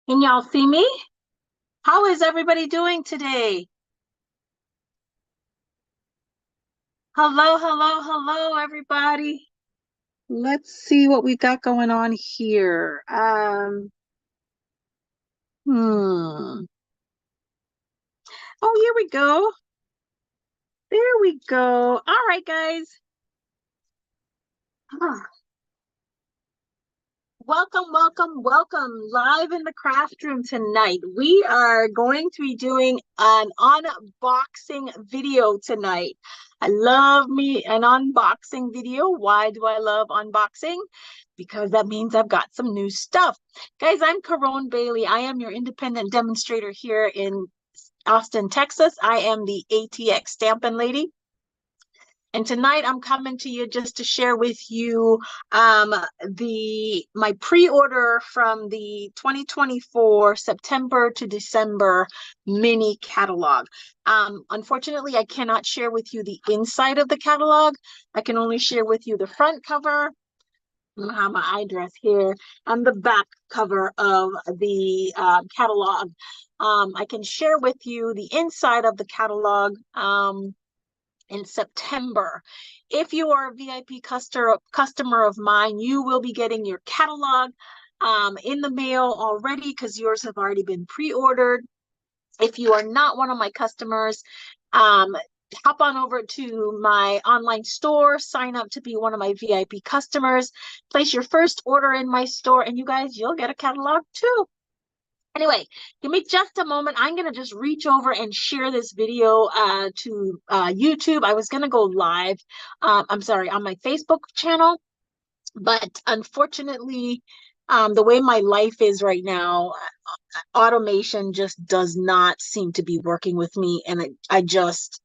Can y'all see me? How is everybody doing today? Hello, hello, hello, everybody. Let's see what we got going on here. Hmm. Oh, here we go. There we go. All right, guys. Ah, welcome, welcome, welcome. Live in the craft room tonight. We are going to be doing an unboxing video tonight. I love me an unboxing video. Why do I love unboxing? Because that means I've got some new stuff. Guys, I'm Caron Bailey. I am your independent demonstrator here in Austin, Texas. I am the ATX Stampin' Lady. And tonight I'm coming to you just to share with you my pre-order from the 2024 September to December mini catalog. Unfortunately, I cannot share with you the inside of the catalog. I can only share with you the front cover. I have my address here and the back cover of the catalog. I can share with you the inside of the catalog. In September. If you are a VIP customer of mine, you will be getting your catalog in the mail already because yours have already been pre-ordered. If you are not one of my customers, hop on over to my online store, sign up to be one of my VIP customers, place your first order in my store, and you guys, you'll get a catalog too. Anyway, give me just a moment. I'm going to just reach over and share this video to YouTube. I was going to go live, I'm sorry, on my Facebook channel, but unfortunately, the way my life is right now, automation just does not seem to be working with me. And I just,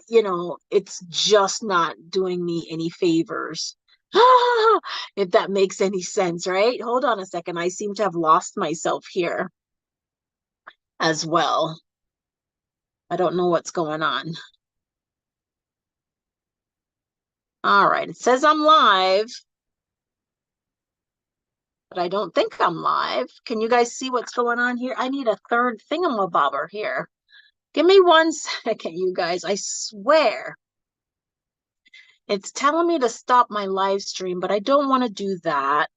it's just not doing me any favors. If that makes any sense, right? Hold on a second. I seem to have lost myself here as well. I don't know what's going on. All right, it says I'm live, but I don't think I'm live. Can you guys see what's going on here? I need a third thingamabobber here. Give me 1 second, you guys. I swear. It's telling me to stop my live stream, but I don't want to do that.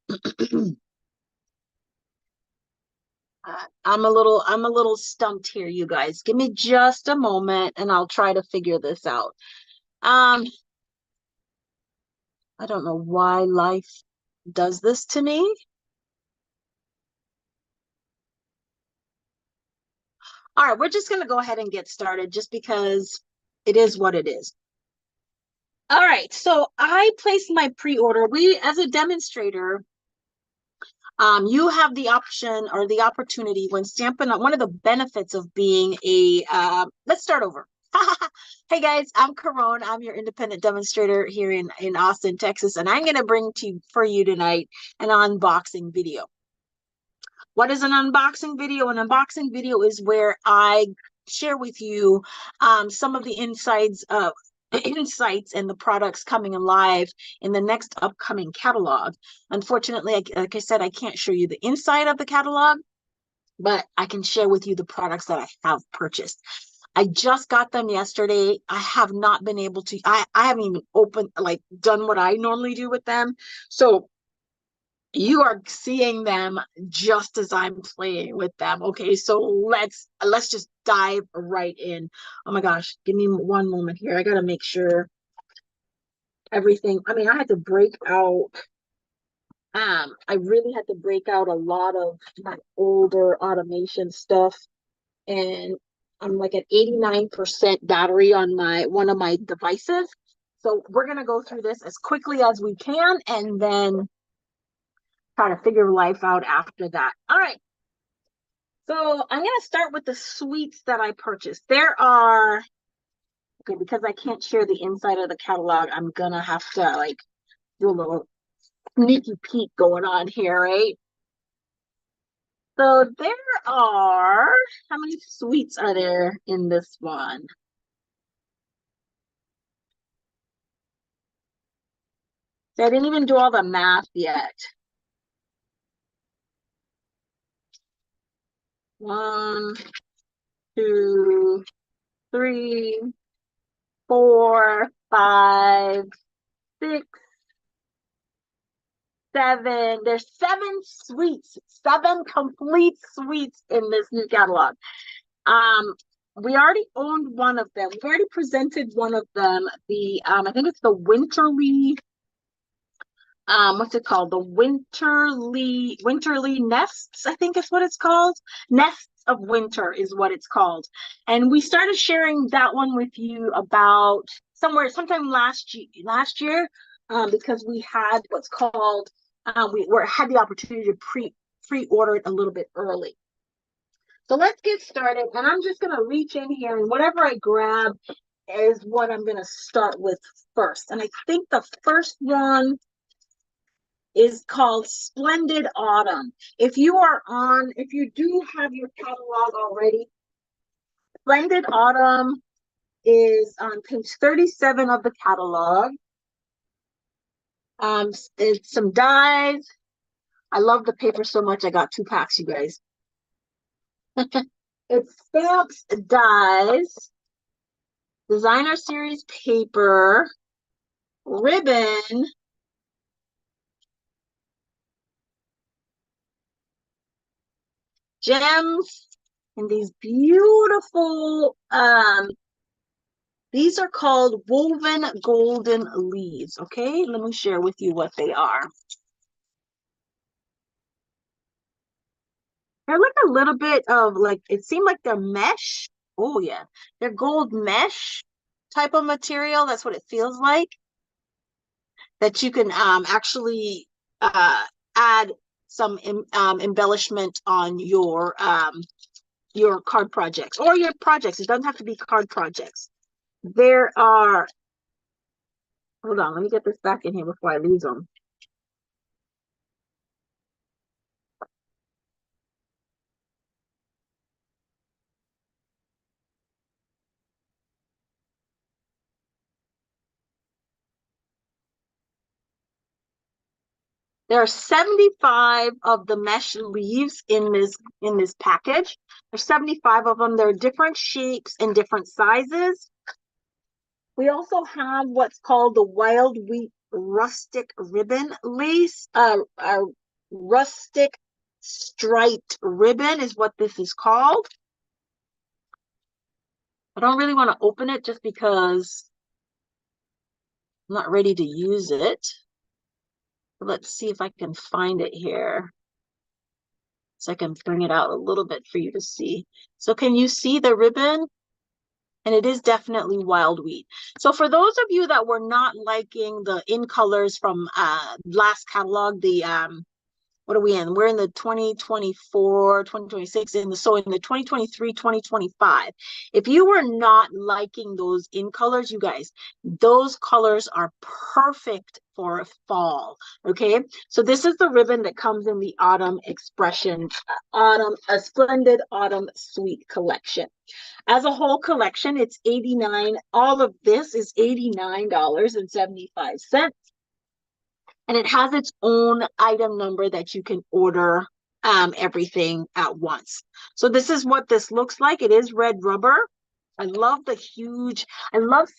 I'm a little stumped here, you guys. Give me just a moment and I'll try to figure this out. I don't know why life does this to me. All right, we're just going to go ahead and get started just because it is what it is. All right, so I placed my pre-order. As a demonstrator, you have the option or the opportunity when Stampin' Up. One of the benefits of being let's start over. Hey guys, I'm Caron. I'm your independent demonstrator here in Austin, Texas, and I'm going to bring for you tonight an unboxing video. What is an unboxing video? An unboxing video is where I share with you some of the insights and the products coming alive in the next upcoming catalog. Unfortunately, like I said, I can't show you the inside of the catalog, but I can share with you the products that I have purchased. I just got them yesterday. I have not been able to, I haven't even done what I normally do with them. So you are seeing them just as I'm playing with them. Okay, so let's just dive right in. Oh my gosh, give me one moment here. I gotta make sure everything. I mean, I had to break out. I really had to break out a lot of my older automation stuff, and I'm like at 89% battery on one of my devices. So we're gonna go through this as quickly as we can, and then try to figure life out after that. All right. So I'm going to start with the suites that I purchased. Okay, because I can't share the inside of the catalog, I'm going to have to do a little sneaky peek going on here, right? So there are, how many suites are there in this one? So I didn't even do all the math yet. 1, 2, 3, 4, 5, 6, 7. There's 7 suites, 7 complete suites in this new catalog. We already owned one of them. We already presented one of them. I think it's the Winterly. What's it called? The Winterly Nests, I think is what it's called. Nests of Winter is what it's called. And we started sharing that one with you about sometime last year, because we had what's called, we had the opportunity to pre-order it a little bit early. So let's get started, and I'm just going to reach in here, and whatever I grab is what I'm going to start with first. And I think the first one is called Splendid Autumn. If you do have your catalog already, Splendid Autumn is on page 37 of the catalog. It's some dies. I love the paper so much, I got 2 packs, you guys. It's stamps, dies, designer series paper, ribbon, gems, and these beautiful, these are called woven golden leaves. Okay, let me share with you what they are. They're like a little bit of it seemed like they're mesh. Oh yeah, they're gold mesh type of material. That's what it feels like. That you can actually add some embellishment on your card projects or your projects. It doesn't have to be card projects. There are, hold on, let me get this back in here before I lose them. There are 75 of the mesh leaves in this package. There's 75 of them. They're different shapes and different sizes. We also have what's called the Wild Wheat Rustic Ribbon Lace. A rustic striped ribbon is what this is called. I don't really want to open it just because I'm not ready to use it. Let's see if I can find it here. So I can bring it out a little bit for you to see. So can you see the ribbon? And it is definitely wild wheat. So for those of you that were not liking the in colors from last catalog, the what are we in? We're in the 2024, 2026, in the 2023, 2025. If you were not liking those in colors, you guys, those colors are perfect for fall. Okay, so this is the ribbon that comes in the Autumn Expression, a Splendid Autumn Suite collection. As a whole collection, it's $89. All of this is $89.75. And it has its own item number that you can order everything at once. So this is what this looks like. It is red rubber. I love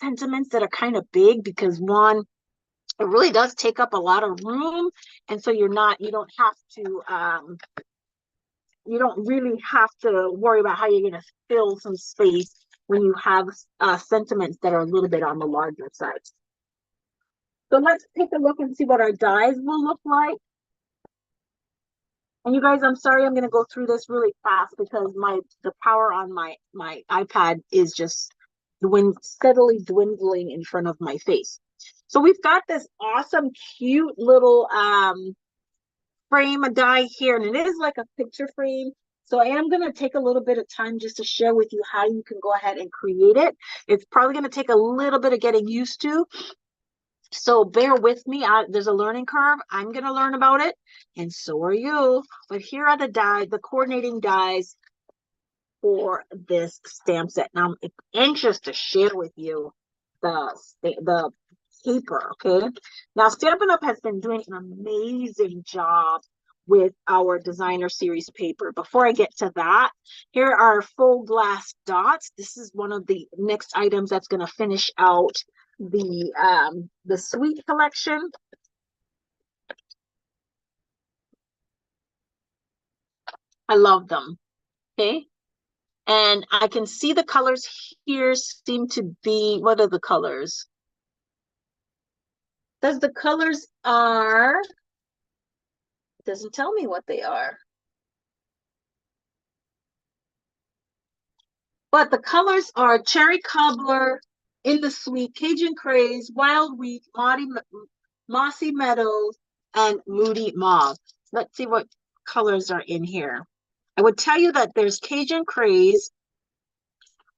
sentiments that are kind of big because one, it really does take up a lot of room. And so you don't really have to worry about how you're going to fill some space when you have sentiments that are a little bit on the larger side. So let's take a look and see what our dies will look like. And you guys, I'm sorry, I'm going to go through this really fast because the power on my iPad is just steadily dwindling in front of my face. So we've got this awesome, cute little frame of die here, and it is like a picture frame. So I am going to take a little bit of time just to share with you how you can go ahead and create it. It's probably going to take a little bit of getting used to. So bear with me. There's a learning curve. I'm going to learn about it, and so are you. But here are the coordinating dies for this stamp set. Now I'm anxious to share with you the paper. Okay. Now Stampin' Up has been doing an amazing job with our designer series paper. Before I get to that, here are full glass dots. This is one of the next items that's going to finish out the suite collection. I love them. Okay. And I can see the colors here seem to be, what are the colors? Does the colors are, it doesn't tell me what they are. But the colors are Cherry Cobbler, In the Sweet, Cajun Craze, Wild Wheat, Mossy Meadows, and Moody Mauve. Let's see what colors are in here. I would tell you that there's Cajun Craze,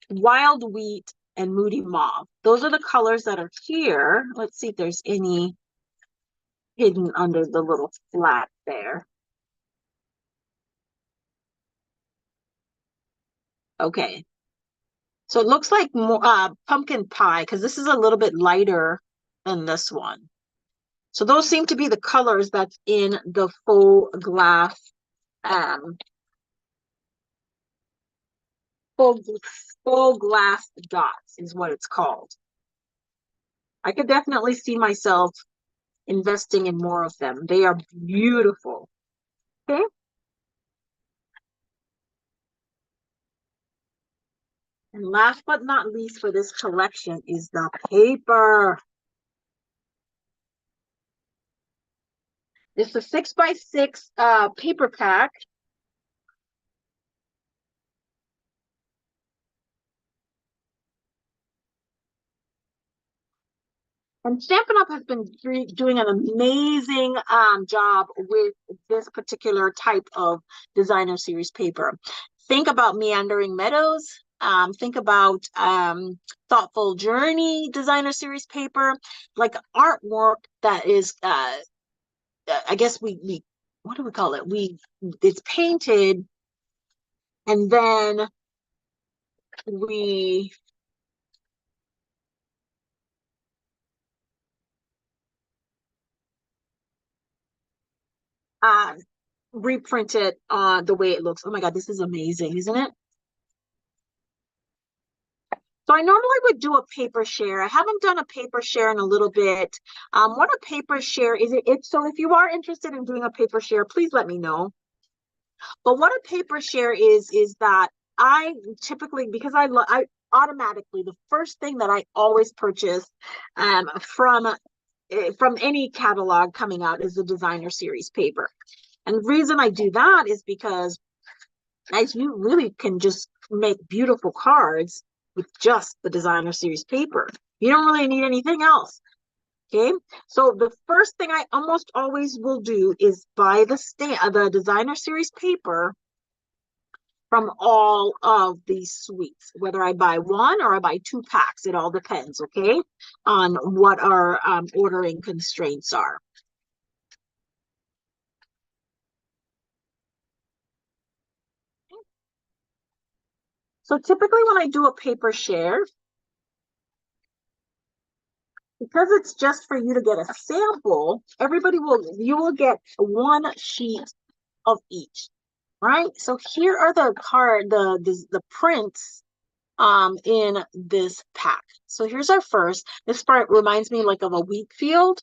Wild Wheat, and Moody Mauve. Those are the colors that are here. Let's see if there's any hidden under the little flat there. Okay. So it looks like more pumpkin pie, because this is a little bit lighter than this one. So those seem to be the colors that's in the full glass, full glass dots is what it's called. I could definitely see myself investing in more of them. They are beautiful. Okay. And last but not least for this collection is the paper. It's a 6x6 paper pack. And Stampin' Up! Has been doing an amazing job with this particular type of designer series paper. Think about Meandering Meadows. Think about Thoughtful Journey designer series paper, like artwork that is, I guess we what do we call it? It's painted, and then we reprint it the way it looks. Oh my God, this is amazing, isn't it? So I normally would do a paper share. I haven't done a paper share in a little bit. What a paper share is, so if you are interested in doing a paper share, please let me know. But what a paper share is that I typically, because I automatically, the first thing that I always purchase from any catalog coming out is the designer series paper. And the reason I do that is because as you really can just make beautiful cards with just the designer series paper. You don't really need anything else. Okay, so the first thing I almost always will do is buy the designer series paper from all of these suites, whether I buy one or I buy 2 packs. It all depends, okay, on what our ordering constraints are. So typically when I do a paper share, because it's just for you to get a sample, you will get 1 sheet of each, right? So here are the prints in this pack. So here's our first. This part reminds me like of a wheat field,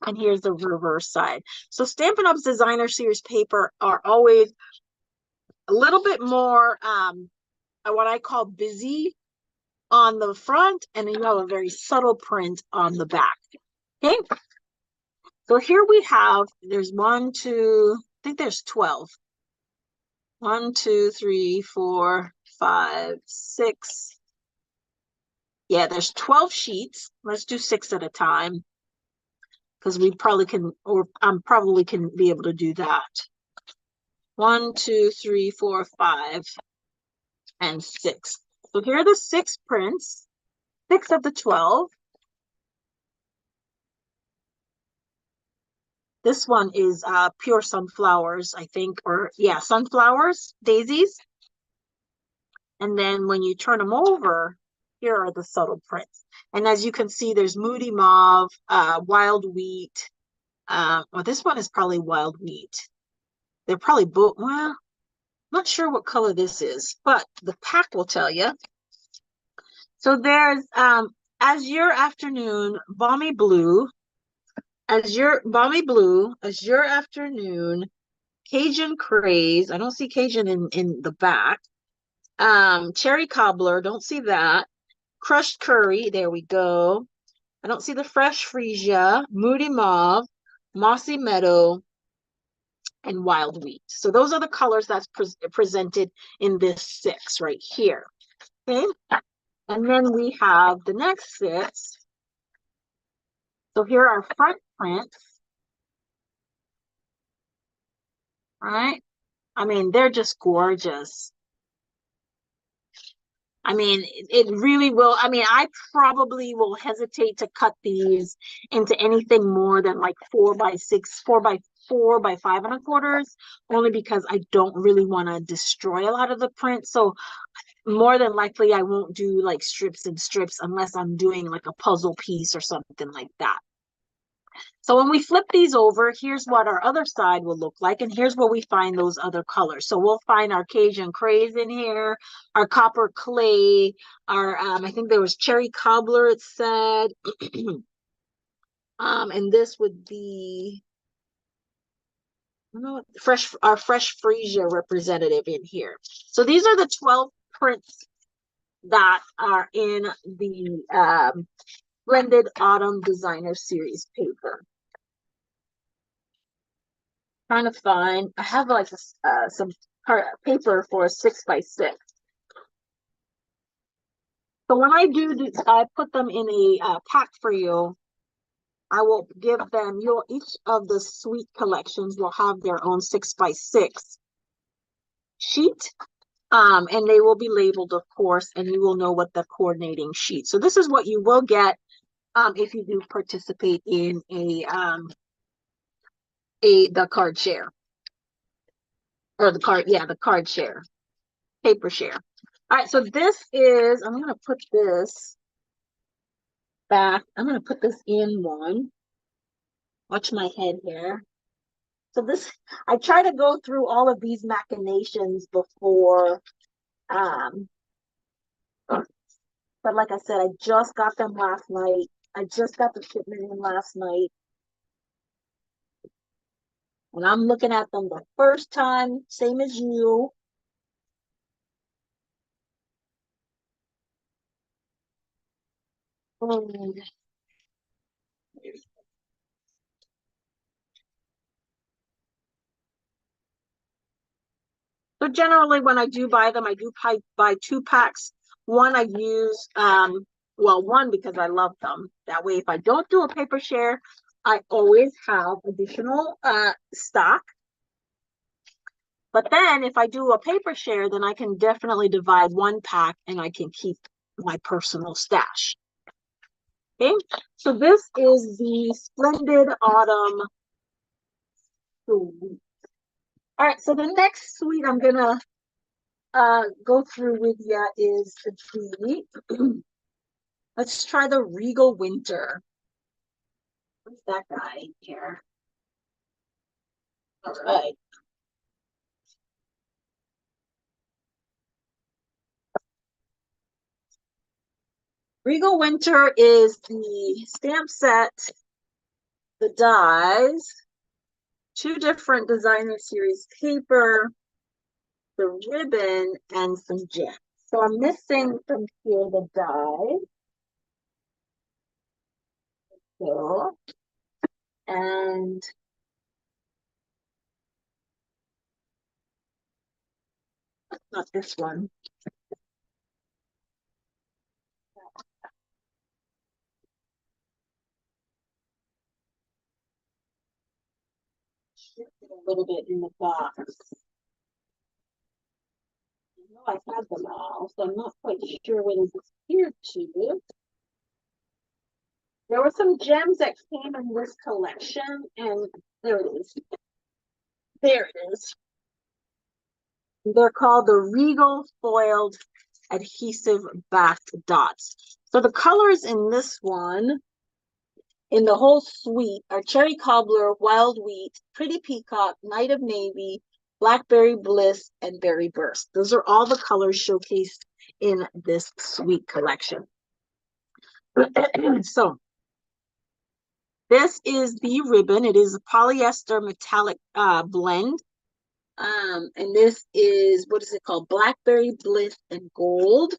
and here's the reverse side. So Stampin' Up's designer series paper are always a little bit more what I call busy on the front, and then you have a very subtle print on the back. Okay, so here we have, there's 1, 2, I think there's 12. 1, 2, 3, 4, 5, 6. Yeah, there's 12 sheets. Let's do 6 at a time, because we probably can, or probably can be able to do that. 1, 2, 3, 4, 5, and 6. So here are the 6 prints, 6 of the 12. This one is pure sunflowers, I think, or yeah, sunflowers, daisies. And then when you turn them over, here are the subtle prints. And as you can see, there's Moody Mauve, Wild Wheat. Well, this one is probably Wild Wheat. They're probably both, well, not sure what color this is, but the pack will tell you. So there's Azure Afternoon, Balmy Blue, Azure Afternoon, Cajun Craze. I don't see Cajun in the back. Cherry Cobbler, don't see that. Crushed Curry, there we go. I don't see the Fresh Freesia, Moody Mauve, Mossy Meadow, and Wild Wheat. So those are the colors that's presented in this 6 right here. Okay, and then we have the next 6. So here are front prints. Right? I mean, they're just gorgeous. I mean, it really will. I mean, I probably will hesitate to cut these into anything more than like 4x6, 4x4 by 5 1/4, only because I don't really want to destroy a lot of the print. So more than likely, I won't do like strips and strips unless I'm doing like a puzzle piece or something like that. So when we flip these over, here's what our other side will look like. And here's where we find those other colors. So we'll find our Cajun Craze in here, our Copper Clay, our, I think there was Cherry Cobbler, it said. And this would be, our Fresh Freesia representative in here. So these are the 12 prints that are in the Blended Autumn Designer Series paper. Trying to find, I have like some paper for a 6x6. So when I do this, I put them in a pack for you. I will give them, each of the suite collections will have their own 6x6 sheet. And they will be labeled, of course, and you will know what the coordinating sheet. So this is what you will get if you do participate in the card share. Or the card share, paper share. All right, so this is, I'm going to put this back. I'm going to put this in one. Watch my head here. So this, I try to go through all of these machinations before, but like I said, I just got them last night. I just got the shipment in last night. And I'm looking at them the first time, same as you. And so generally when I do buy them, I do buy 2 packs. One I use, well, one because I love them. That way, if I don't do a paper share, I always have additional stock. But then if I do a paper share, then I can definitely divide 1 pack and I can keep my personal stash. Okay, so this is the Splendid Autumn Suite. All right, so the next suite I'm gonna go through with you is the let's try the Regal Winter. What's that guy here? All right. Regal Winter is the stamp set, the dies, 2 different designer series paper, the ribbon, and some gems. So I'm missing from here the die. So, and not this one. Shifted a little bit in the box. I know I had them all, so I'm not quite sure where they disappeared to. There were some gems that came in this collection, and there it is. There it is. They're called the Regal Foiled Adhesive Backed Dots. So the colors in this one, in the whole suite, are Cherry Cobbler, Wild Wheat, Pretty Peacock, Night of Navy, Blackberry Bliss, and Berry Burst. Those are all the colors showcased in this sweet collection. So this is the ribbon. It is a polyester metallic blend. And this is, what is it called? Blackberry Bliss and Gold.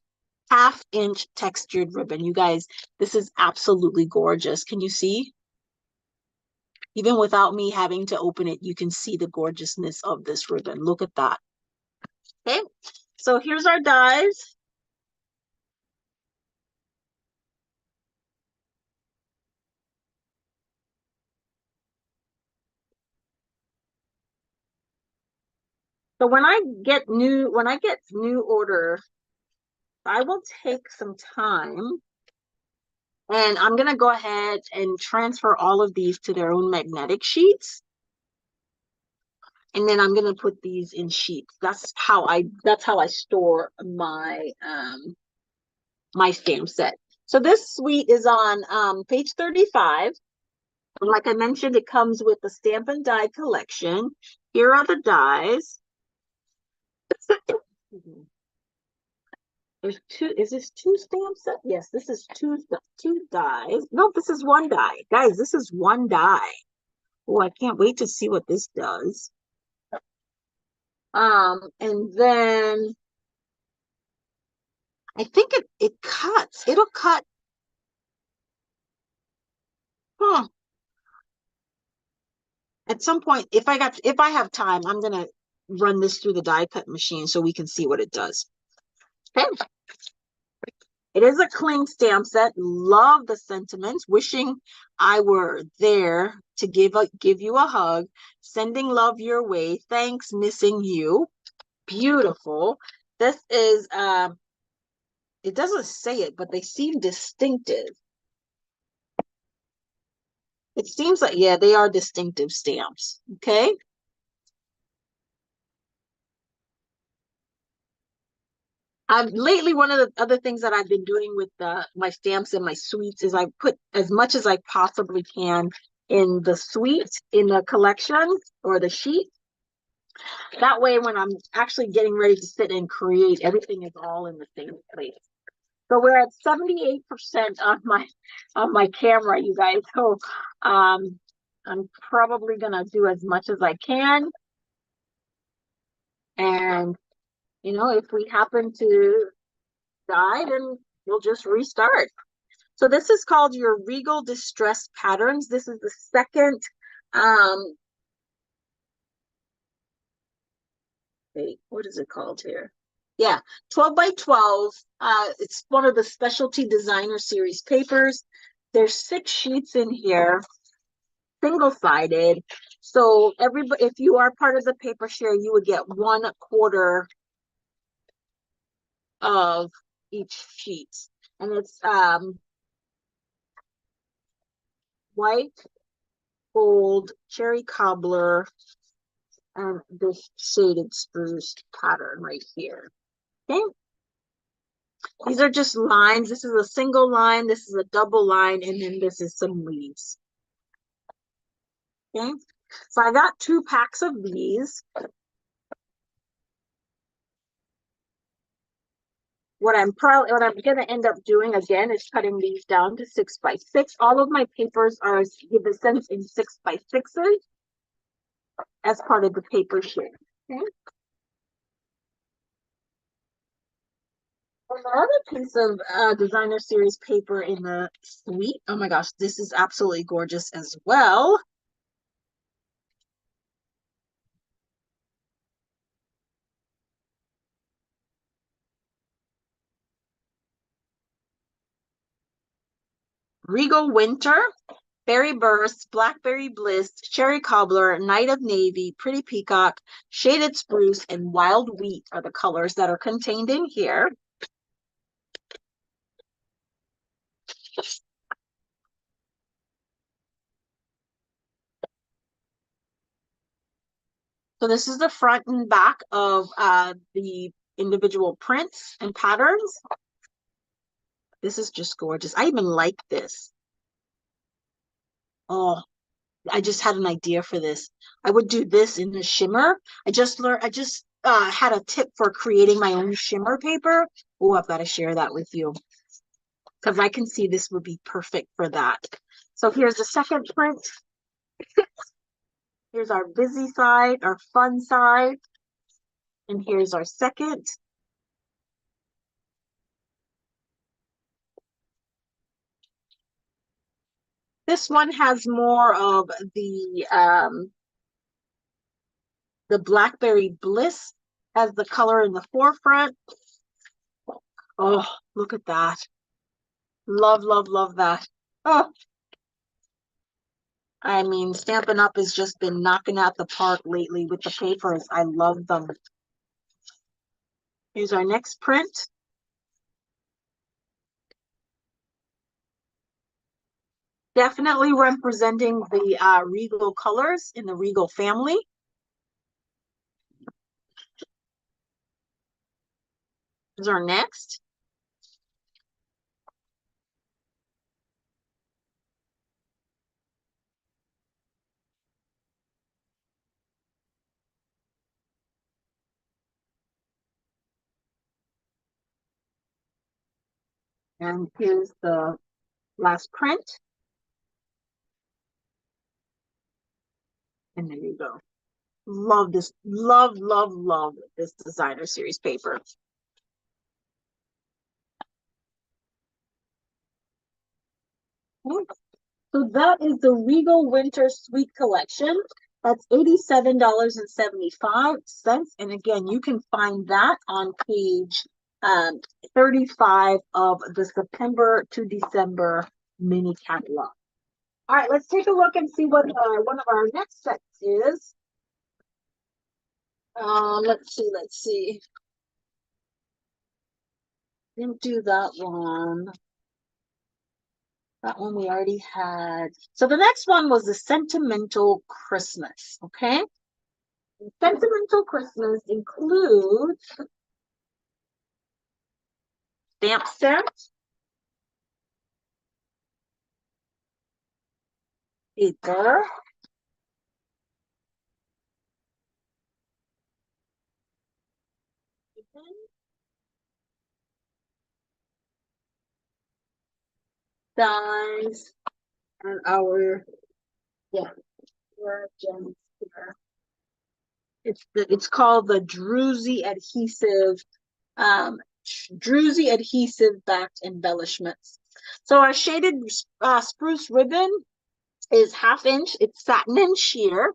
1/2-inch textured ribbon. You guys, this is absolutely gorgeous. Can you see? Even without me having to open it, you can see the gorgeousness of this ribbon. Look at that. Okay, so here's our dies. So when I get new order, I will take some time and I'm gonna go ahead and transfer all of these to their own magnetic sheets. And then I'm gonna put these in sheets. That's how I store my my stamp set. So this suite is on page 35. Like I mentioned, it comes with the stamp and die collection. Here are the dies. There's two. Is this two stamp set? Yes, this is two dies. No, this is one die. Guys, this is one die. Oh, I can't wait to see what this does. And then I think it cuts. It'll cut. Huh. At some point, if I have time, I'm gonna run this through the die cut machine so we can see what it does. Okay. It is a cling stamp set. Love the sentiments. Wishing I were there to give you a hug. Sending love your way. Thanks, missing you. Beautiful. This is it doesn't say it, but they seem distinctive. It seems like, yeah, they are distinctive stamps. Okay. Lately, one of the other things that I've been doing with my stamps and my suites is I put as much as I possibly can in the suite, in the collection or the sheet. That way, when I'm actually getting ready to sit and create, everything is all in the same place. So we're at 78% on my camera, you guys. So I'm probably gonna do as much as I can. And if we happen to die, then we'll just restart. So this is called your Regal Distress Patterns. This is the second, wait, what is it called here? Yeah, 12 by 12. It's one of the specialty designer series papers. There's 6 sheets in here, single-sided. So everybody, if you are part of the paper share, you would get 1/4 of each sheet. And it's white, gold, cherry cobbler, and this shaded spruce pattern right here. Okay. These are just lines. This is a single line, this is a double line, and then this is some leaves. Okay. So I got 2 packs of these. What I'm gonna end up doing again is cutting these down to 6 by 6. All of my papers are given sent in 6 by 6s as part of the paper share. Okay. Another piece of designer series paper in the suite. Oh my gosh, this is absolutely gorgeous as well. Regal Winter, Berry Burst, Blackberry Bliss, Cherry Cobbler, Night of Navy, Pretty Peacock, Shaded Spruce, and Wild Wheat are the colors that are contained in here. So this is the front and back of the individual prints and patterns. This is just gorgeous. I even like this. Oh, I just had an idea for this. I would do this in the shimmer. I just had a tip for creating my own shimmer paper. Oh, I've got to share that with you because I can see this would be perfect for that. So here's the second print. Here's our busy side, our fun side. And here's our second. This one has more of the Blackberry Bliss as the color in the forefront. Oh, look at that. Love, love, love that. Oh, I mean, Stampin' Up has just been knocking out the park lately with the papers. I love them. Here's our next print. Definitely representing the Regal colors in the Regal family. Here's our next. And here's the last print. And there you go. Love this. Love, love, love this designer series paper. So that is the Regal Winter Suite Collection. That's $87.75. And again, you can find that on page 35 of the September to December mini catalog. All right, let's take a look and see what one of our next sets is. Let's see. Didn't do that one. That one we already had. So the next one was the Sentimental Christmas, okay? Sentimental Christmas includes stamp set, paper, dies, and our gems here. It's called the Druzy adhesive backed embellishments. So our shaded spruce ribbon is 1/2 inch. It's satin and sheer.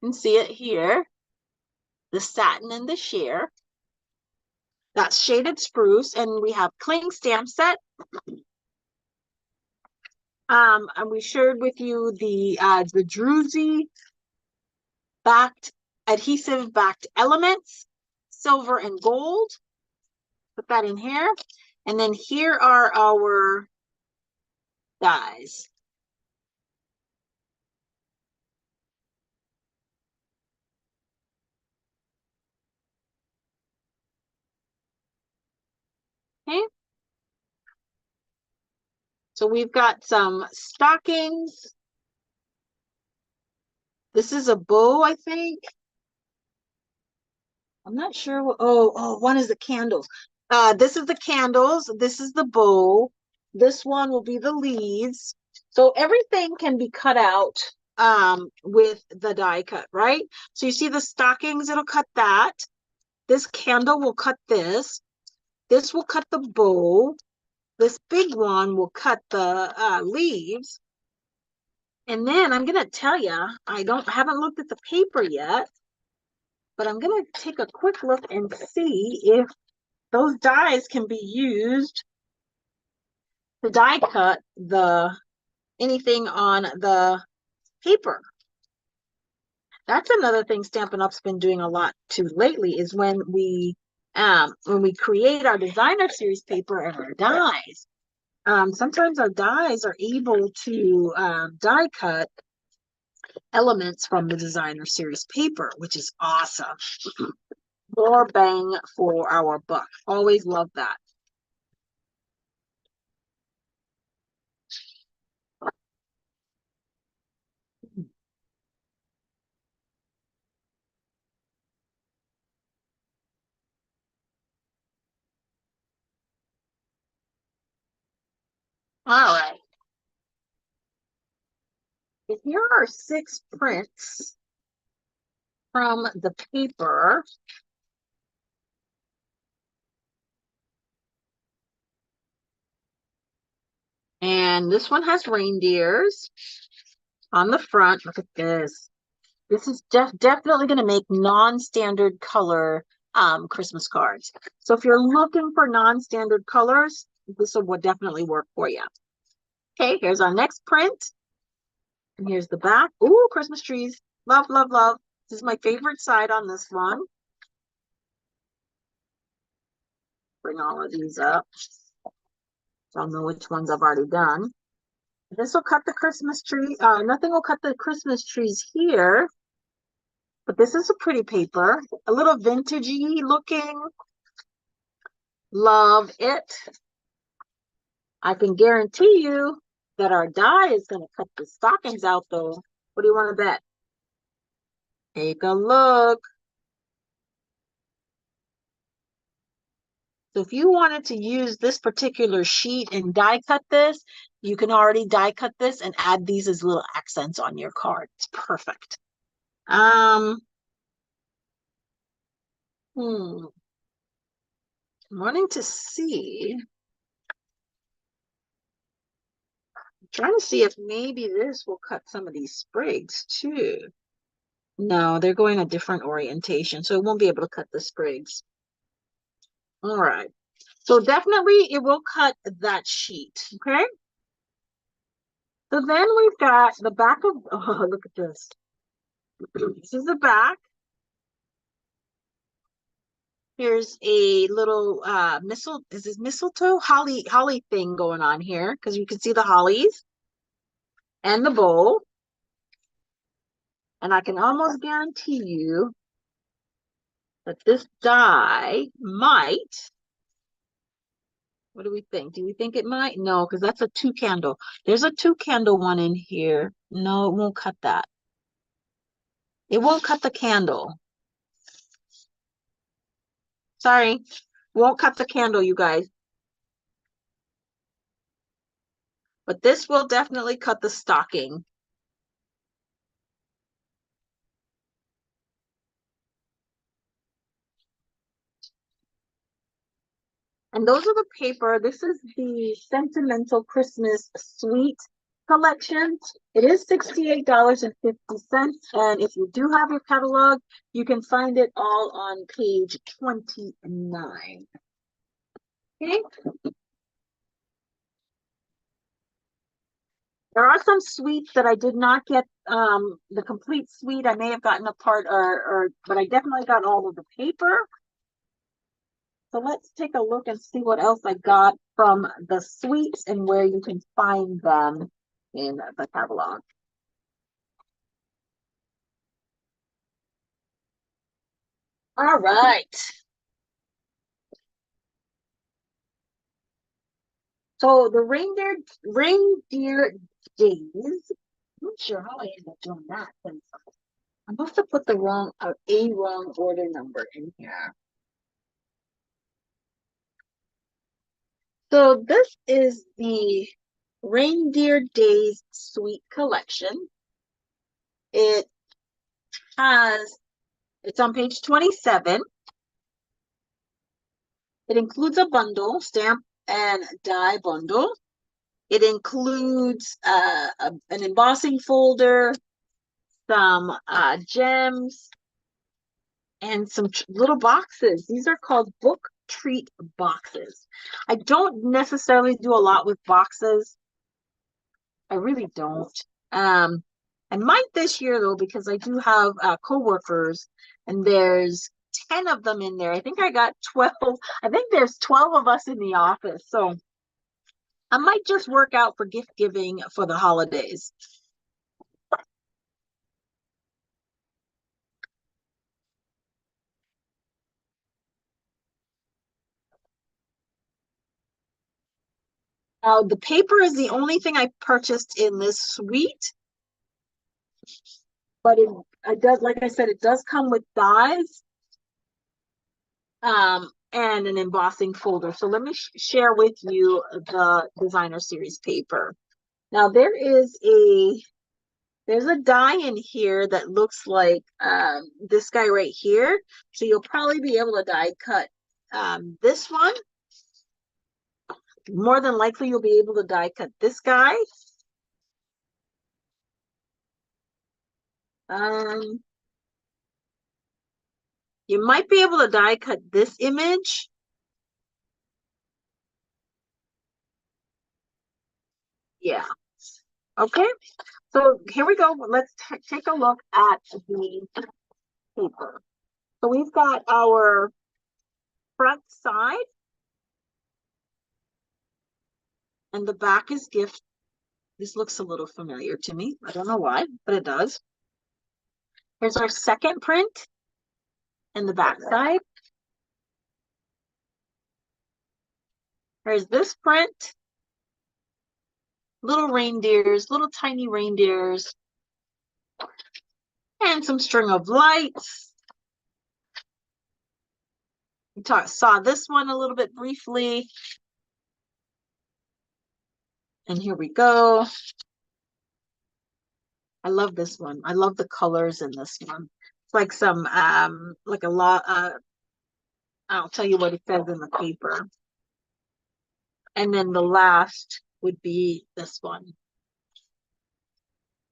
You can see it here. The satin and the sheer. That's shaded spruce, and we have cling stamp set. And we shared with you the Druzy backed adhesive backed elements, silver and gold. Put that in here. And then here are our dies. Okay. So we've got some stockings. This is a bow, I think. I'm not sure. One is the candles. This is the candles. This is the bow. This one will be the leaves. So everything can be cut out with the die cut, right? So you see the stockings, it'll cut that. This candle will cut this. This will cut the bow. This big one will cut the leaves. And then I'm gonna tell you, I haven't looked at the paper yet, but I'm gonna take a quick look and see if those dies can be used to die cut anything on the paper. That's another thing Stampin' Up's been doing a lot too lately is when we create our designer series paper and our dies. Sometimes our dies are able to die cut elements from the designer series paper, which is awesome. More bang for our buck. Always love that. All right. Here are 6 prints from the paper. And this one has reindeers on the front. Look at this. This is definitely going to make non-standard color Christmas cards. So if you're looking for non-standard colors, this will definitely work for you. Okay, here's our next print. And here's the back. Ooh, Christmas trees. Love, love, love. This is my favorite side on this one. Bring all of these up. So I'll know which ones I've already done. This will cut the Christmas tree. Nothing will cut the Christmas trees here. But this is a pretty paper. A little vintagey looking. Love it. I can guarantee you that our die is going to cut the stockings out, though. What do you want to bet? Take a look. So if you wanted to use this particular sheet and die cut this, you can already die cut this and add these as little accents on your card. It's perfect. I'm wanting to see. I'm trying to see if maybe this will cut some of these sprigs too. No, they're going a different orientation, so it won't be able to cut the sprigs. All right. So definitely it will cut that sheet, okay? So then we've got the back of, oh, look at this. This is the back. Here's a little is this mistletoe? Holly thing going on here, because you can see the hollies and the bowl. And I can almost guarantee you that this die might, what do we think? Do we think it might? No, because that's a 2 candle. There's a 2 candle one in here. No, it won't cut that. It won't cut the candle. Sorry, won't cut the candle, you guys. But this will definitely cut the stocking. And those are the paper. This is the Sentimental Christmas Suite collection. It is $68.50. And if you do have your catalog, you can find it all on page 29. Okay. There are some suites that I did not get the complete suite. I may have gotten a part but I definitely got all of the paper. So let's take a look and see what else I got from the suites and where you can find them in the catalog. All right. So the reindeer days. I'm not sure how I ended up doing that. I must have put the wrong order number in here. So this is the Reindeer Days Suite Collection. It's on page 27. It includes a bundle, stamp and die bundle. It includes an embossing folder, some gems, and some little boxes. These are called book treat boxes. I don't necessarily do a lot with boxes. I really don't. I might this year though, because I do have coworkers, and there's 10 of them in there. I think I got 12. I think there's 12 of us in the office. So I might just work out for gift giving for the holidays. The paper is the only thing I purchased in this suite, but it does, like I said, it does come with dies. and an embossing folder. So let me share with you the designer series paper. Now there's a die in here that looks like this guy right here. So you'll probably be able to die cut this one. More than likely you'll be able to die cut this guy. You might be able to die cut this image. Yeah. Okay. So here we go. Let's take a look at the paper. So we've got our front side, and the back is gift. This looks a little familiar to me. I don't know why, but it does. Here's our second print and the back side. Here's this print. Little reindeers, little tiny reindeers, and some string of lights. We saw this one a little bit briefly. And here we go. I love this one. I love the colors in this one. It's like some, like a lot, I'll tell you what it says in the paper. And then the last would be this one.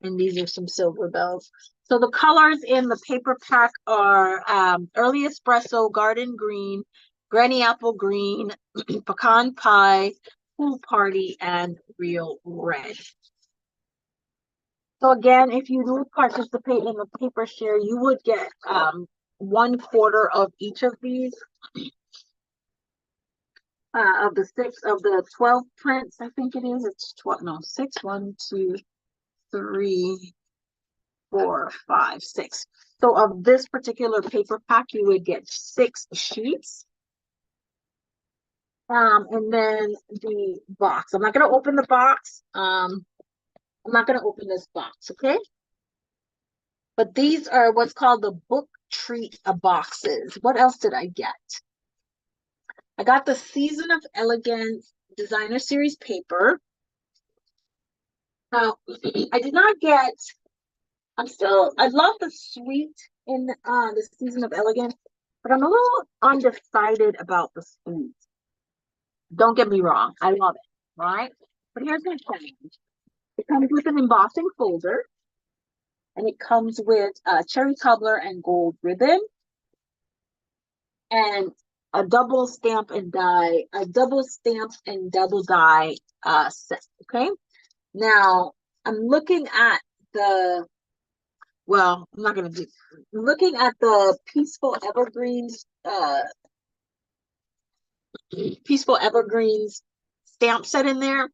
And these are some silver bells. So the colors in the paper pack are early espresso, garden green, granny apple green, pecan pie, pool party, and real red. So again, if you do participate in the paper share, you would get 1/4 of each of these. Of the 12 prints, I think it is. It's 12, no, 6, 1, 2, 3, 4, 5, 6. So of this particular paper pack, you would get 6 sheets. And then the box. I'm not going to open the box. I'm not going to open this box, okay? But these are what's called the book treat boxes. What else did I get? I got the Season of Elegance Designer Series paper. Now, I did not get, I love the sweet in the Season of Elegance, but I'm a little undecided about the sweet. Don't get me wrong, I love it, right? But here's my challenge. It comes with an embossing folder, and it comes with cherry cobbler and gold ribbon, and a double stamp and die set. Okay. Now I'm looking at the, well, I'm not gonna do, looking at the Peaceful Evergreens stamp set in there.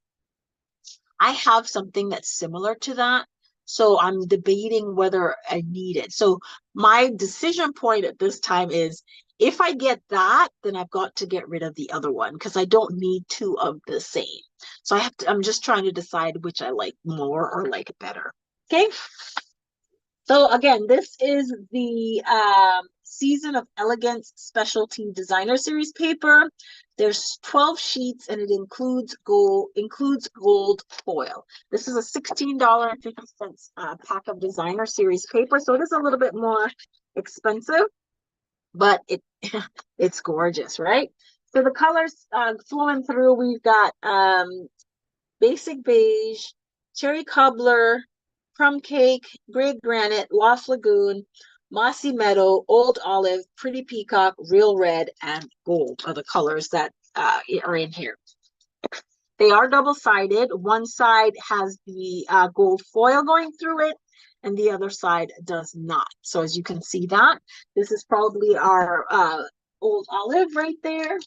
I have something that's similar to that. So I'm debating whether I need it. So my decision point at this time is, if I get that, then I've got to get rid of the other one because I don't need 2 of the same. So I'm just trying to decide which I like more or like better. Okay. So again, this is the Season of Elegance Specialty Designer Series paper. There's 12 sheets, and it includes gold foil. This is a $16.50 pack of Designer Series paper, so it is a little bit more expensive, but it's gorgeous, right? So the colors flowing through, we've got basic beige, cherry cobbler, crumb cake, gray granite, lost lagoon, mossy meadow, old olive, pretty peacock, real red, and gold are the colors that are in here. They are double-sided. One side has the gold foil going through it, and the other side does not. So as you can see that, this is probably our old olive right there.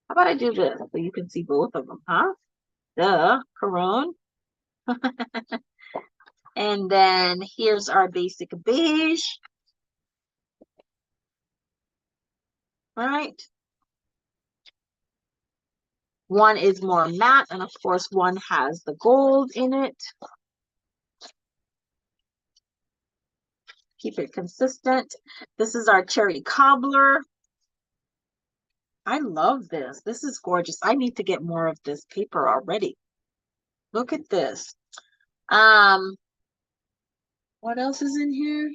How about I do this so you can see both of them, huh? Duh, Caron. And then here's our basic beige. All right. One is more matte, and of course, one has the gold in it. Keep it consistent. This is our cherry cobbler. I love this. This is gorgeous. I need to get more of this paper already. Look at this. What else is in here?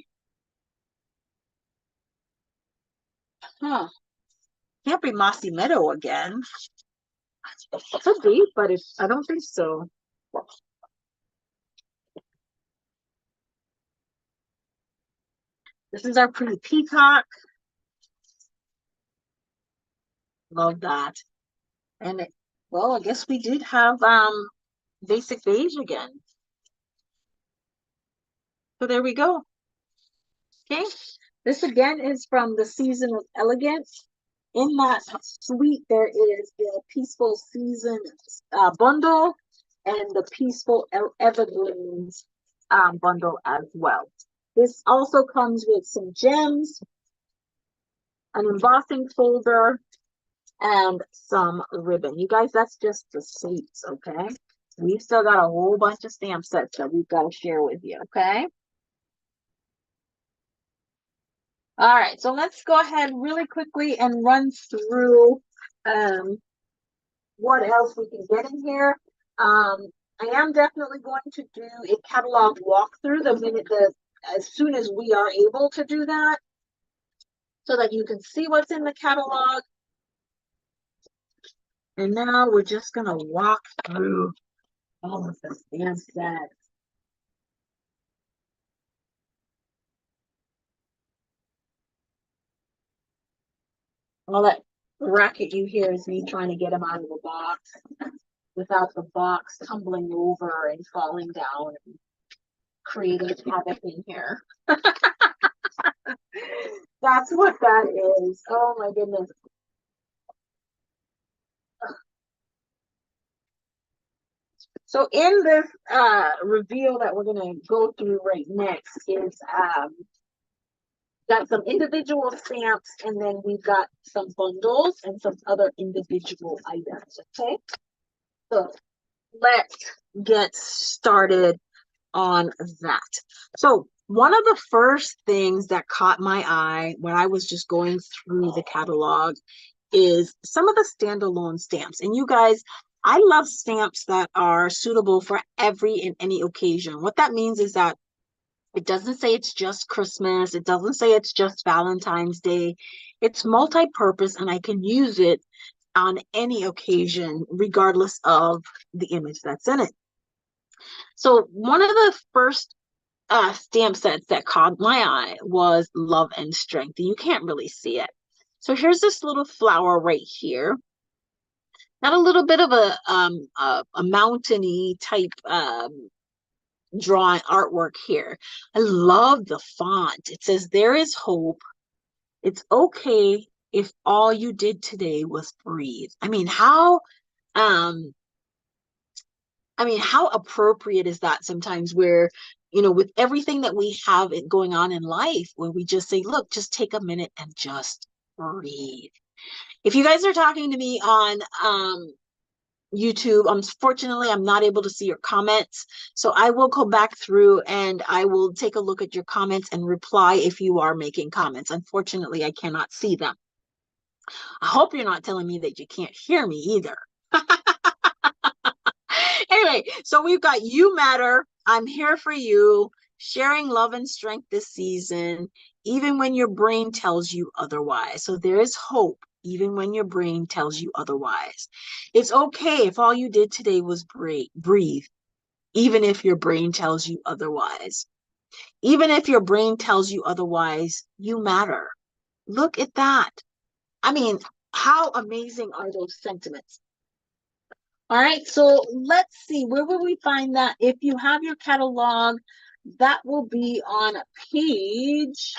Huh. Can't be Mossy Meadow again. Could be, but I don't think so. This is our pretty peacock. Love that. And well, I guess we did have basic beige again. So there we go. Okay. This again is from the Season of Elegance. In that suite, there is the Peaceful Season bundle and the Peaceful Evergreens bundle as well. This also comes with some gems, an embossing folder, and some ribbon. You guys, that's just the suites, okay? We've still got a whole bunch of stamp sets that we've got to share with you, okay? All right, so let's go ahead really quickly and run through what else we can get in here. I am definitely going to do a catalog walkthrough as soon as we are able to do that, so that you can see what's in the catalog. And now we're just gonna walk through all of the stamp sets. All that racket you hear is me trying to get them out of the box without the box tumbling over and falling down and creating havoc in here. That's what that is. Oh my goodness. So in this reveal that we're gonna go through right next is got some individual stamps, and then we've got some bundles and some other individual items, okay? So let's get started on that. So one of the first things that caught my eye when I was just going through the catalog is some of the standalone stamps. And you guys, I love stamps that are suitable for every and any occasion. What that means is that it doesn't say it's just Christmas. It doesn't say it's just Valentine's Day. It's multi-purpose, and I can use it on any occasion, regardless of the image that's in it. So one of the first stamp sets that caught my eye was Love and Strength. And you can't really see it. So here's this little flower right here. Got a little bit of a mountainy type drawing artwork here. I love the font. It says, "There is hope. It's okay if all you did today was breathe." How appropriate is that sometimes, where, with everything that we have going on in life, where we just say, look, just take a minute and just breathe. If you guys are talking to me on YouTube, unfortunately, I'm not able to see your comments. So I will go back through and I will take a look at your comments and reply if you are making comments. Unfortunately, I cannot see them. I hope you're not telling me that you can't hear me either. Anyway, so we've got You Matter, I'm Here for You, Sharing Love and Strength this season, even when your brain tells you otherwise. So there is hope, even when your brain tells you otherwise. It's okay if all you did today was breathe, even if your brain tells you otherwise. Even if your brain tells you otherwise, you matter. Look at that. How amazing are those sentiments? All right, so let's see, where will we find that? If you have your catalog, that will be on page,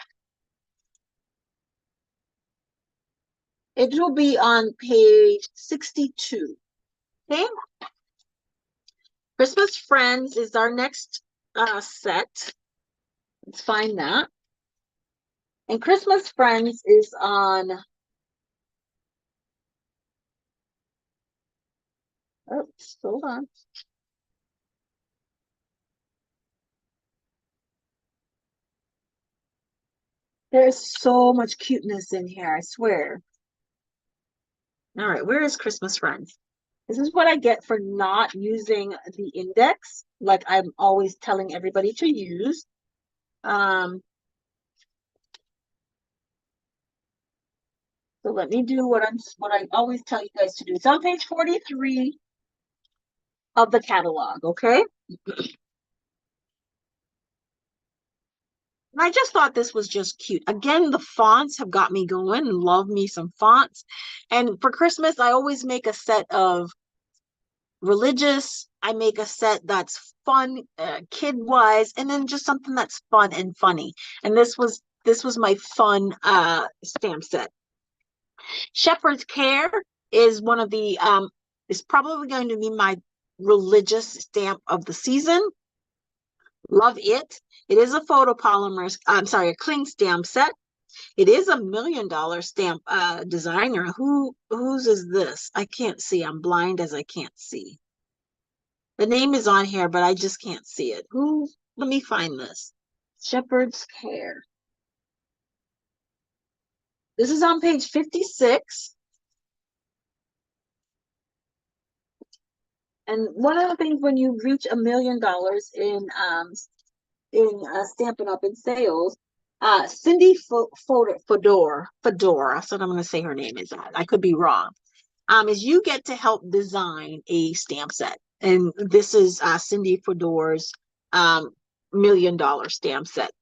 it will be on page 62, okay? Christmas Friends is our next set. Let's find that. And Christmas Friends is on, oops, hold on. There's so much cuteness in here, I swear. All right, where is Christmas Friends? This is what I get for not using the index, like I'm always telling everybody to use. So let me do what I always tell you guys to do. It's on page 43 of the catalog, okay? And I just thought this was just cute. Again, the fonts have got me going. Love me some fonts. And for Christmas, I always make a set of religious. I make a set that's fun, kid-wise, and then just something that's fun and funny. And this was my fun stamp set. Shepherd's Care is one of the is probably going to be my religious stamp of the season. Love it. It is a photopolymer, I'm sorry, a cling stamp set. It is a $1 million stamp designer. Whose is this? I can't see. I'm blind as I can't see. The name is on here, but I just can't see it. Let me find this. Shepherd's Care. This is on page 56. And one of the things when you reach $1 million in Stampin' Up in sales, Cindy Fedora, that's what I'm going to say her name is. I could be wrong. Is you get to help design a stamp set. And this is Cindy Fedora's $1 million stamp set.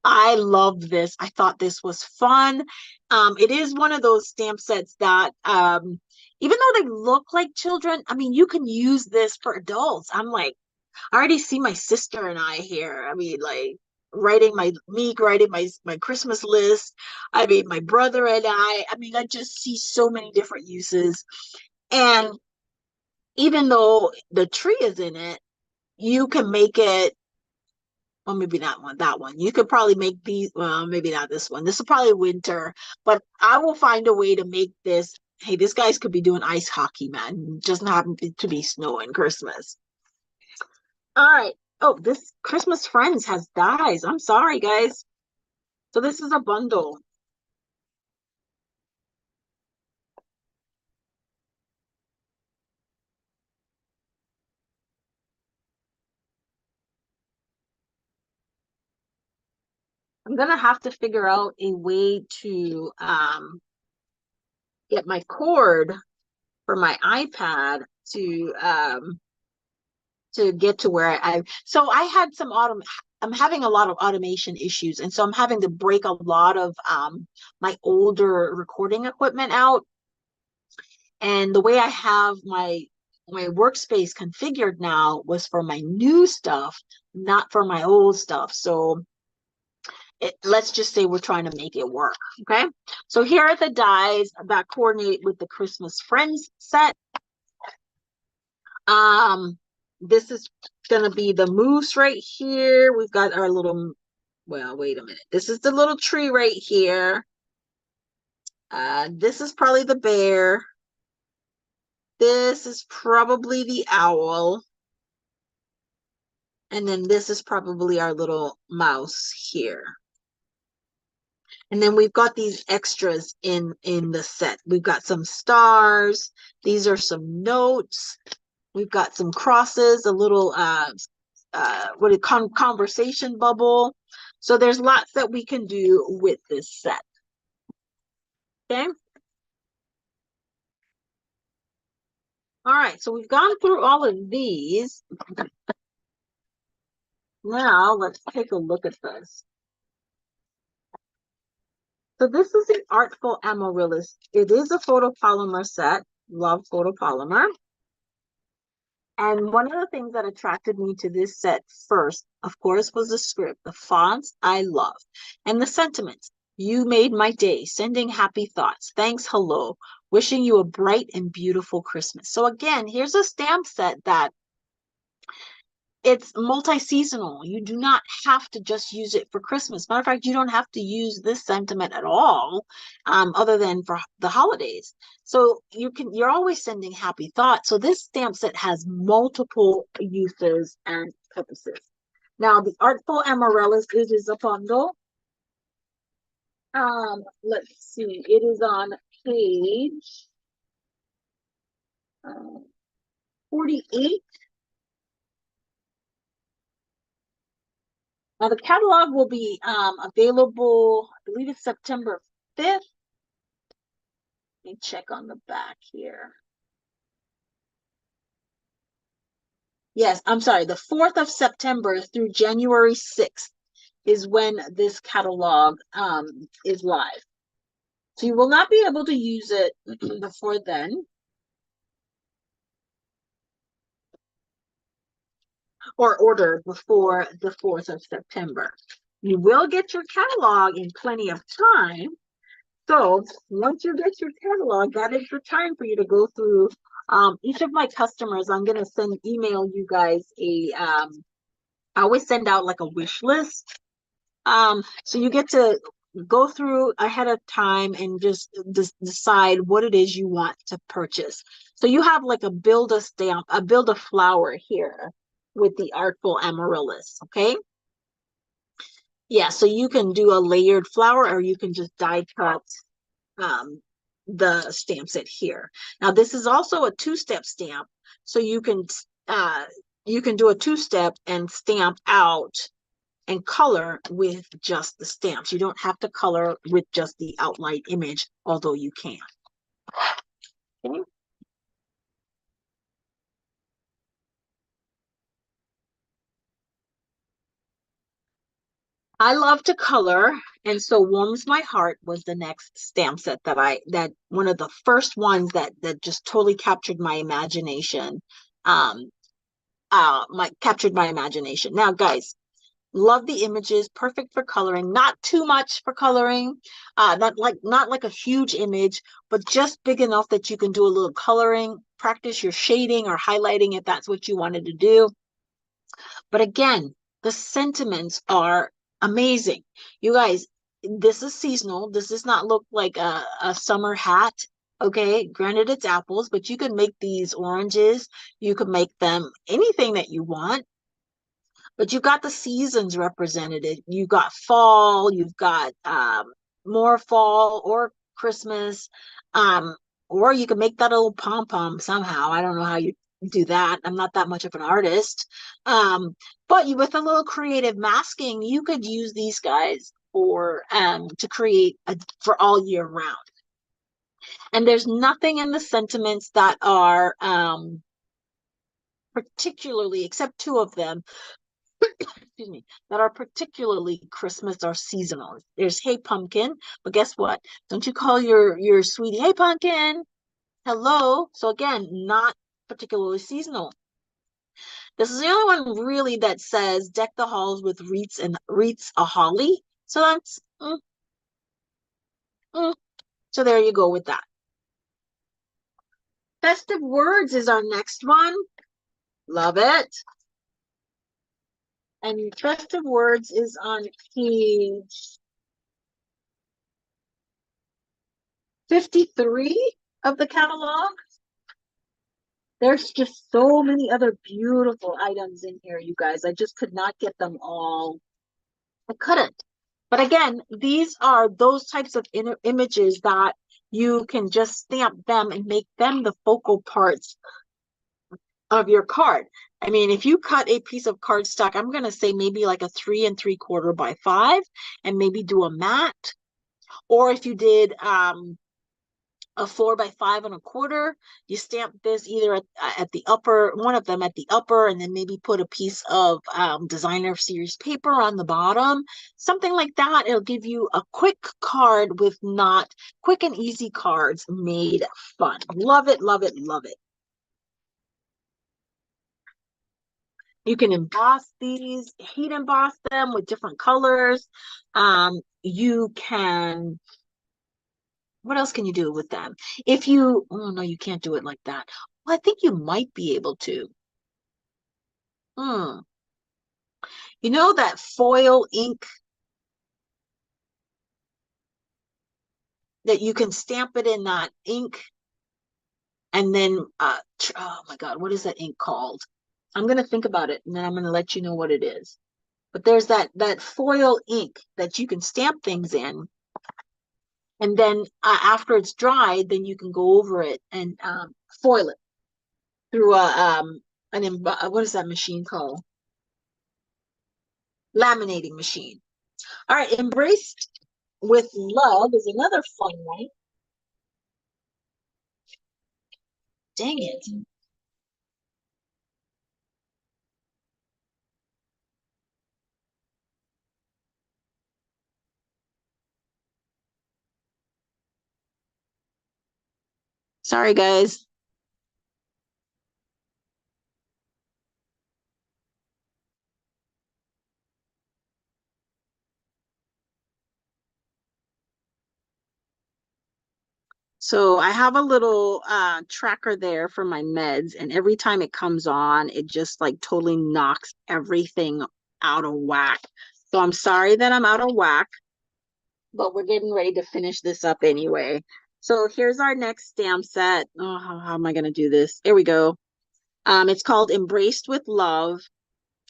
I love this. I thought this was fun. It is one of those stamp sets that, even though they look like children, I mean, you can use this for adults. I'm like, I already see my sister and I here. I mean, like writing my Christmas list. I mean, my brother and I mean, I just see so many different uses. And even though the tree is in it, you can make it, well, maybe not that one. You could probably make these, well, maybe not this one. This is probably winter, but I will find a way to make this. Hey, this guys could be doing ice hockey, man. Just not to be snow and Christmas. All right. Oh, this Christmas Friends has dies. I'm sorry, guys. So this is a bundle. I'm gonna have to figure out a way to get my cord for my iPad to get to where so I had some I'm having a lot of automation issues, and so I'm having to break a lot of my older recording equipment out. And the way I have my workspace configured now was for my new stuff, not for my old stuff. So let's just say we're trying to make it work. Okay. So here are the dies that coordinate with the Christmas Friends set. This is gonna be the moose right here. We've got our little, well, wait a minute. This is the little tree right here. This is probably the bear. This is probably the owl. And then this is probably our little mouse here. And then we've got these extras in the set. We've got some stars. These are some notes. We've got some crosses, a little conversation bubble. So there's lots that we can do with this set. Okay. All right, so we've gone through all of these. Now let's take a look at this. So this is the Artful Amaryllis. It is a photopolymer set. Love photopolymer. And one of the things that attracted me to this set first, of course, was the script. The fonts I love. And the sentiments. You made my day. Sending happy thoughts. Thanks, hello. Wishing you a bright and beautiful Christmas. So again, here's a stamp set that it's multi-seasonal. You do not have to just use it for Christmas. Matter of fact, you don't have to use this sentiment at all, other than for the holidays. So you're always sending happy thoughts. So this stamp set has multiple uses and purposes. Now, the Artful Amaryllis is a bundle. Let's see, it is on page 48. Now the catalog will be available, I believe it's September 5th. Let me check on the back here. Yes, I'm sorry, the 4th of September through January 6th is when this catalog is live. So you will not be able to use it before then, or order before the 4th of September. You will get your catalog in plenty of time. So once you get your catalog, that is the time for you to go through each of my customers. I'm going to email you guys I always send out like a wish list. So you get to go through ahead of time and just decide what it is you want to purchase. So you have like a build a stamp, a build a flower here with the Artful Amaryllis, okay? Yeah, so you can do a layered flower, or you can just die cut the stamp set here. Now this is also a two-step stamp, so you can do a two-step and stamp out and color with just the stamps. You don't have to color with just the outline image, although you can. Okay. I love to color, and so Warms My Heart was the next stamp set that one of the first ones that just totally captured my imagination. Captured my imagination. Now, guys, love the images, perfect for coloring, not too much for coloring, not like a huge image, but just big enough that you can do a little coloring, practice your shading or highlighting if that's what you wanted to do. But again, the sentiments are amazing. You guys, this is seasonal. This does not look like a summer hat. Okay, granted it's apples, but you can make these oranges. You can make them anything that you want. But you've got the seasons represented. You've got fall, you've got more fall or Christmas, or you can make that a little pom-pom somehow. I don't know how you do that. I'm not that much of an artist. But with a little creative masking, you could use these guys for to create for all year round. And there's nothing in the sentiments that are particularly, except two of them, excuse me, that are particularly Christmas or seasonal. There's Hey Pumpkin, but guess what? Don't you call your sweetie Hey Pumpkin? Hello. So again, not particularly seasonal. This is the only one really that says deck the halls with wreaths a holly. So that's so there you go with that. Festive Words is our next one. Love it. And Festive Words is on page 53 of the catalog. There's just so many other beautiful items in here, you guys. I just could not get them all. I couldn't. But again, these are those types of images that you can just stamp them and make them the focal parts of your card. I mean, if you cut a piece of cardstock, I'm going to say maybe like a 3 3/4 by 5, and maybe do a mat. Or if you did a 4 by 5 1/4, you stamp this either at the upper, one of them at the upper, and then maybe put a piece of designer series paper on the bottom, something like that. It'll give you a quick card with not quick and easy cards made fun. Love it, love it, love it. You can emboss these, heat emboss them with different colors. You can, what else can you do with them? If you, oh no, you can't do it like that. Well, I think you might be able to. You know that foil ink that you can stamp it in that ink, and then oh my God, what is that ink called? I'm gonna think about it, and then I'm gonna let you know what it is. But there's that foil ink that you can stamp things in, And then after it's dried, then you can go over it and foil it through what is that machine called? Laminating machine. All right, Embraced with Love is another fun one. Dang it. Sorry, guys. So I have a little tracker there for my meds, and every time it comes on, it just like totally knocks everything out of whack. So I'm sorry that I'm out of whack, but we're getting ready to finish this up anyway. So here's our next stamp set. Oh, how am I going to do this? Here we go. It's called Embraced with Love.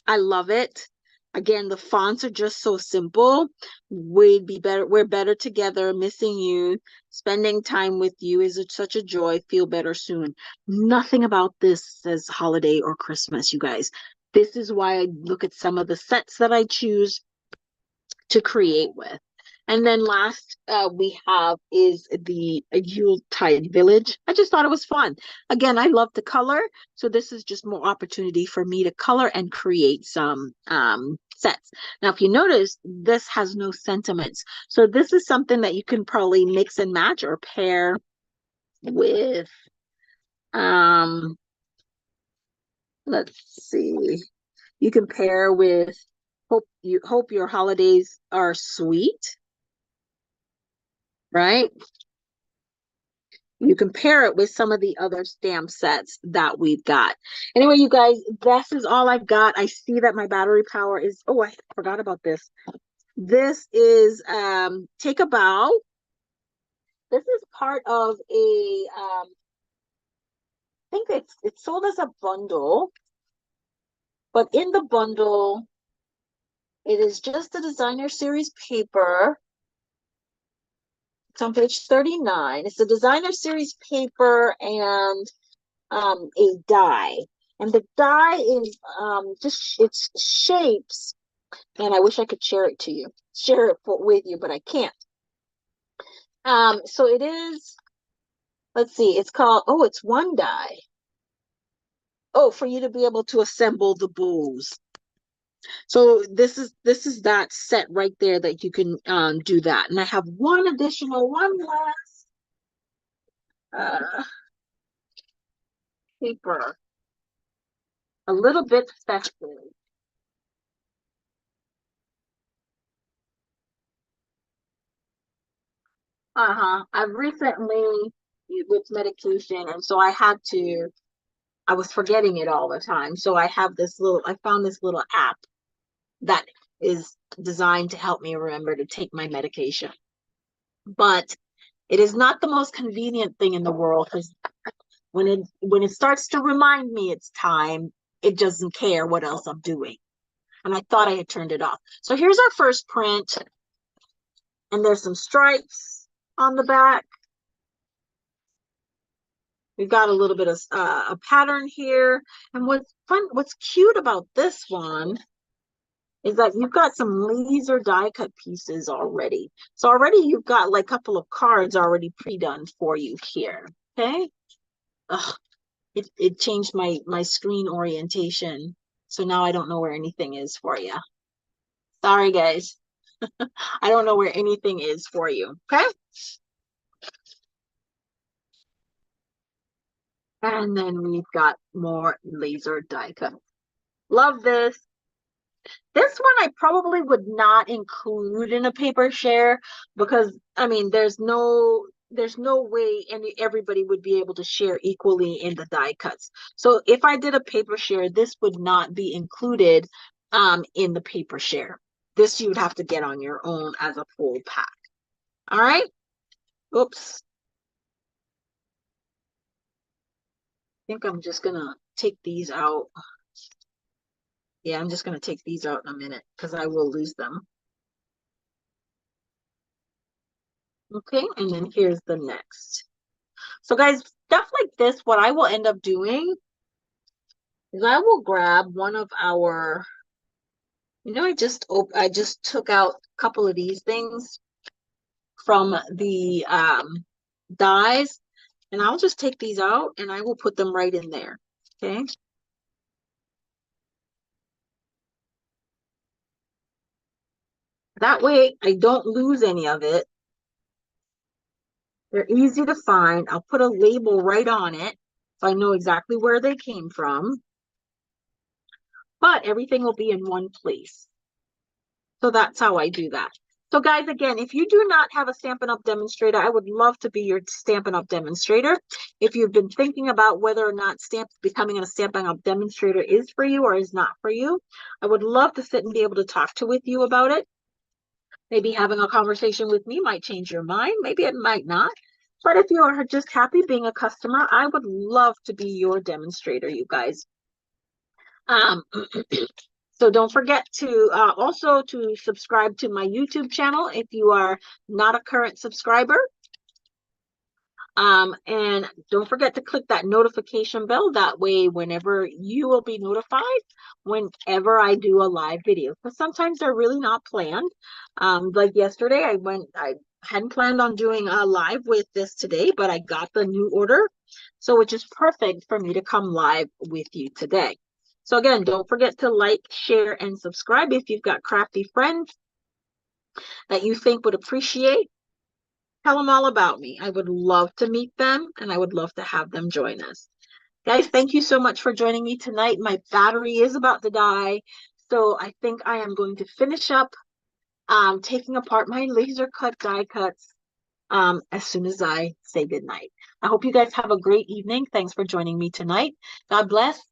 I love it. Again, the fonts are just so simple. We'd be better. We're better together. Missing you. Spending time with you is such a joy. Feel better soon. Nothing about this says holiday or Christmas, you guys. This is why I look at some of the sets that I choose to create with. And then last we have is the Yuletide Village. I just thought it was fun. Again, I love to color, so this is just more opportunity for me to color and create some sets. Now, if you notice, this has no sentiments. So this is something that you can probably mix and match or pair with, um, let's see. You can pair with hope your holidays are sweet, right? You compare it with some of the other stamp sets that we've got. Anyway, you guys, this is all I've got. I see that my battery power is, oh, I forgot about this. This is Take a Bow. This is part of I think it's sold as a bundle, but in the bundle, it is just a designer series paper. It's on page 39. It's a designer series paper and a die. And the die is just its shapes. And I wish I could share it to you, share it with you, but I can't. So it is, let's see, it's called, oh, it's one die. Oh, for you to be able to assemble the bows. So this is that set right there that you can do that. And I have one last paper, a little bit festive. Uh-huh. I've recently with medication, and so I was forgetting it all the time. So I found this little app that is designed to help me remember to take my medication. But it is not the most convenient thing in the world because when it starts to remind me it's time, it doesn't care what else I'm doing. And I thought I had turned it off. So here's our first print, and there's some stripes on the back. We've got a little bit of a pattern here. And what's cute about this one is that you've got some laser die cut pieces already. So already you've got like a couple of cards already pre-done for you here. Okay. Ugh, it changed my screen orientation. So now I don't know where anything is for you. Sorry, guys. I don't know where anything is for you. Okay. And then we've got more laser die cut. Love this. This one I probably would not include in a paper share because I mean there's no way everybody would be able to share equally in the die cuts. So if I did a paper share, this would not be included in the paper share. This you would have to get on your own as a full pack. All right. Oops. I think I'm just gonna take these out. Yeah, I'm just gonna take these out in a minute because I will lose them. Okay, and then here's the next. So guys, stuff like this, what I will end up doing is I will grab one of our, I just took out a couple of these things from the dies, and I'll just take these out and I will put them right in there. Okay. That way I don't lose any of it. They're easy to find. I'll put a label right on it so I know exactly where they came from, but everything will be in one place. So that's how I do that. So guys, again, if you do not have a Stampin' Up! Demonstrator, I would love to be your Stampin' Up! Demonstrator. If you've been thinking about whether or not becoming a Stampin' Up! Demonstrator is for you or is not for you, I would love to sit and be able to talk with you about it. Maybe having a conversation with me might change your mind. Maybe it might not. But if you are just happy being a customer, I would love to be your demonstrator, you guys. Um, so don't forget to also to subscribe to my YouTube channel if you are not a current subscriber. And don't forget to click that notification bell. That way, whenever you will be notified whenever I do a live video. Because sometimes they're really not planned. Like yesterday, I hadn't planned on doing a live with this today, but I got the new order. So which is perfect for me to come live with you today. So again, don't forget to like, share, and subscribe if you've got crafty friends that you think would appreciate. Tell them all about me. I would love to meet them and I would love to have them join us. Guys, thank you so much for joining me tonight. My battery is about to die, so I think I am going to finish up taking apart my laser cut die cuts as soon as I say goodnight. I hope you guys have a great evening. Thanks for joining me tonight. God bless